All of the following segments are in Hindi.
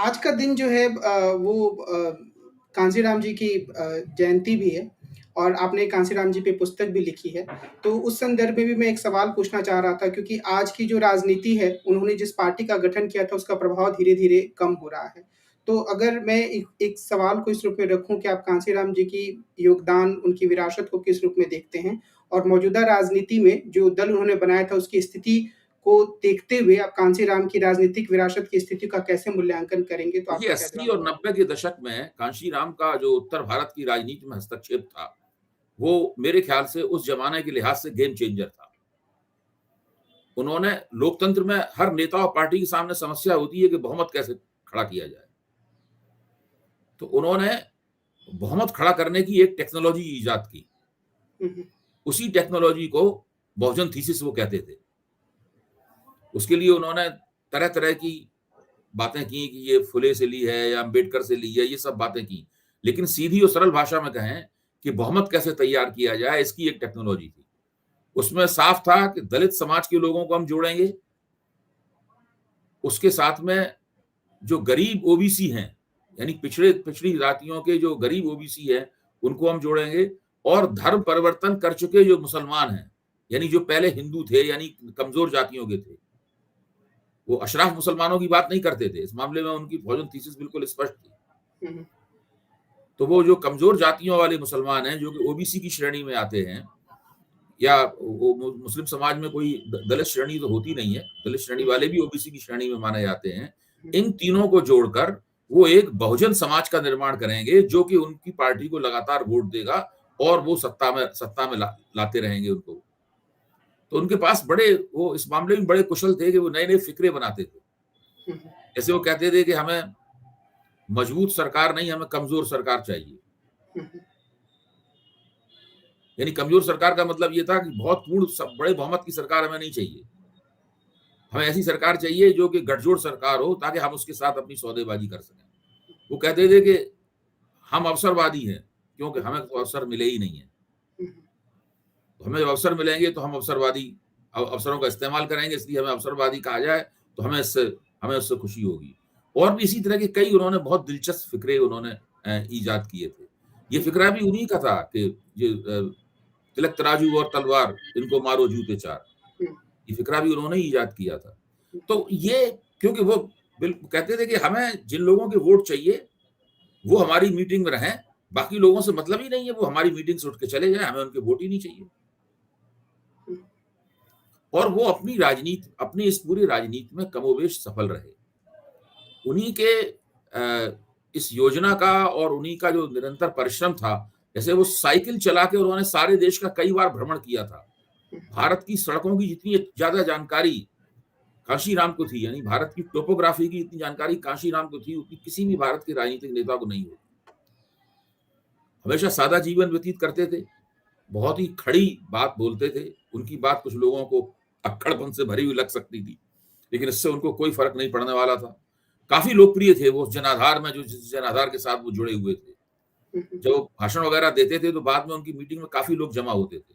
आज का दिन जो है वो कांशीराम जी की जयंती भी है और आपने कांशीराम जी पे पुस्तक भी लिखी है। तो उस संदर्भ में भी मैं एक सवाल पूछना चाह रहा था क्योंकि आज की जो राजनीति है, उन्होंने जिस पार्टी का गठन किया था, उसका प्रभाव धीरे-धीरे कम हो रहा है। तो अगर मैं एक एक सवाल को इस रूप में रखूँ कि आप कांशीराम जी की योगदान, उनकी विरासत को किस रूप में देखते हैं? और मौजूदा राजनीति में जो दल उन्होंने बनाया था, उसकी स्थिति को देखते हुए आप कांशीराम की राजनीतिक विरासत की स्थिति का कैसे मूल्यांकन करेंगे? तो देखिए आपका क्या 80 जवाब और होगा? 90 के दशक में कांशीराम का जो उत्तर भारत की राजनीति में हस्तक्षेप था, वो मेरे ख्याल से उस ज़माने के लिहाज से गेम चेंजर था। उन्होंने लोकतंत्र में हर नेता और पार्टी के सामने समस्या होती है कि बहुमत कैसे खड़ा किया जाए। तो उन्होंने बहुमत खड़ा करने की एक टेक्नोलॉजी इजाद की। हुँ, हुँ। उसी टेक्नोलॉजी को बहुजन थीसिस वो कहते थे। उसके लिए उन्होंने तरह-तरह की बातें की कि ये फुले से ली है या अम्बेडकर से ली है, ये सब बातें की। लेकिन सीधी और सरल भाषा में कहें कि बहुमत कैसे तैयार किया जाए, इसकी एक टेक्नोलॉजी थी। उसमें साफ था कि दलित समाज के लोगों को हम जोड़ेंगे, उसके साथ में जो गरीब ओबीसी हैं, यानी पिछड़ी जातियों के जो गरीब ओबीसी हैं, उनको हम जोड़ेंगे और धर्म परिवर्तन कर चुके जो मुसलमान हैं, यानी जो पहले हिंदू थे, यानी कमज़ोर जातियों के थे। वो अशराफ मुसलमानों की बात नहीं करते थे। इस मामले में उनकी बहुजन थीसिस बिल्कुल स्पष्ट थी। हुँ, हुँ। तो वो जो कमज़ोर जातियों वाले मुसलमान हैं, जो कि ओबीसी की श्रेणी में आते हैं या वो मुस्लिम समाज में कोई दलित श्रेणी तो होती नहीं है। दलित श्रेणी हुँ, वाले भी ओबीसी की श्रेणी में माने जाते हैं। हुँ, इन तीनों को जोड़कर वो एक बहुजन समाज का निर्माण करेंगे, जो कि उनकी पार्टी को लगातार वोट देगा और वो सत्ता में लाते रहेंगे उनको। तो उनके पास बड़े वो इस मामले में बड़े कुशल थे कि वो नए-नए फ़िक्रे बनाते थे। हुँ, हुँ। जैसे वो कहते थे कि हमें मजबूत सरकार नहीं, हमें कमज़ोर सरकार चाहिए। हुँ, हुँ। यानी कमज़ोर सरकार का मतलब ये था कि बहुत पूर्ण सब बड़े बहुमत की सरकार हमें नहीं चाहिए। हमें ऐसी सरकार चाहिए जो कि गठजोड़ सरकार हो ताकि हम उसके साथ अपनी सौदेबाजी कर सकें। वो कहते थे कि हम अवसरवादी हैं, क्योंकि हमें तो अवसर मिले ही नहीं है। हुँ, हुँ। तो हमें जब अवसर मिलेंगे तो हम अवसरवादी अवसरों का इस्तेमाल करेंगे, इसलिए हमें अवसरवादी कहा जाए, तो हमें उससे खुशी होगी। और भी इसी तरह के कई उन्होंने बहुत दिलचस्प फ़िक्रे उन्होंने ईज़ाद किए थे। ये फ़िक्रा भी उन्हीं का था कि ये तिलक तराजू और तलवार, इनको मारो जूते चार। हुँ, ये फ़िक्रा भी उन्होंने ही ईज़ाद किया था। तो ये क्योंकि वो कहते थे कि हमें जिन लोगों के वोट चाहिए, वो हमारी मीटिंग में रहें, बाकी लोगों से मतलब ही नहीं है, वो हमारी मीटिंग से उठ के चले जाएँ, हमें उनके वोट ही नहीं चाहिए। हुँ। और वो अपनी इस पूरी राजनीति में कमोबेश सफल रहे। उन्हीं के इस योजना का और उन्हीं का जो निरंतर परिश्रम था, जैसे वो साइकिल चला के उन्होंने सारे देश का कई बार भ्रमण किया था। भारत की सड़कों की जितनी ज़्यादा जानकारी कांशीराम को थी, यानी भारत की टोपोग्राफी की इतनी जानकारी कांशीराम को थी, उतनी किसी भी भारत के राजनीतिक नेता को नहीं होती। हमेशा सादा जीवन व्यतीत करते थे, बहुत ही खड़ी बात बोलते थे, उनकी बात कुछ लोगों को अक्खड़पन से भरी हुई लग सकती थी, लेकिन इससे उनको कोई फ़र्क नहीं पड़ने वाला था। काफ़ी लोकप्रिय थे वो उस जनाधार में जो जिस जनाधार के साथ वो जुड़े हुए थे। हुँ, हुँ। जब वो भाषण वगैरह देते थे, तो बाद में उनकी मीटिंग में काफ़ी लोग जमा होते थे।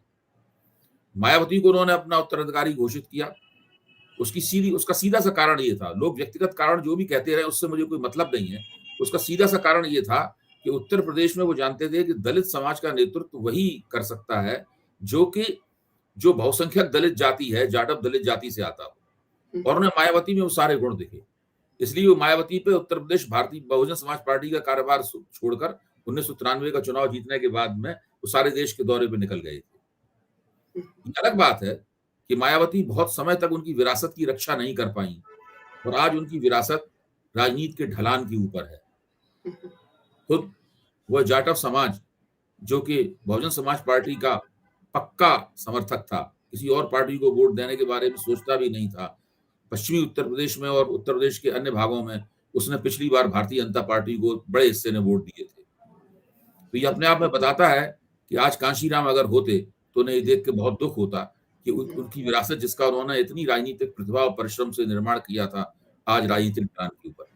मायावती को उन्होंने अपना उत्तराधिकारी घोषित किया। उसका सीधा-सा कारण ये था, लोग व्यक्तिगत कारण जो भी कहते रहे, उससे मुझे कोई मतलब नहीं है। उसका सीधा-सा कारण ये था कि उत्तर प्रदेश में वो जानते थे कि दलित समाज का नेतृत्व वही कर सकता है, जो बहुसंख्यक दलित जाति है, जाटव दलित जाति से आता हो। हुँ, और उन्हें मायावती में वो सारे गुण दिखे। इसलिए वो मायावती पे उत्तर प्रदेश भारतीय बहुजन समाज पार्टी का कार्यभार छोड़कर 1993 का चुनाव जीतने के बाद में वो सारे देश के दौरे पे निकल गए थे। हुँ, ये अलग बात है कि मायावती बहुत समय तक उनकी विरासत की रक्षा नहीं कर पाईं और आज उनकी विरासत राजनीति के ढलान के ऊपर है। हुँ, हुँ। खुद वह जाटव समाज, जो कि बहुजन समाज पार्टी का पक्का समर्थक था, किसी और पार्टी को वोट देने के बारे में सोचता भी नहीं था। पश्चिमी उत्तर प्रदेश में और उत्तर प्रदेश के अन्य भागों में उसने पिछली बार भारतीय जनता पार्टी को बड़े हिस्से ने वोट दिए थे। तो ये अपने आप में बताता है कि आज कांशीराम अगर होते, तो उन्हें ये देख के बहुत दुःख होता कि हुँ। उनकी विरासत जिसका उन्होंने इतनी राजनीतिक प्रतिभा और परिश्रम से निर्माण किया था, आज राजनीतिक ढलान के ऊपर है।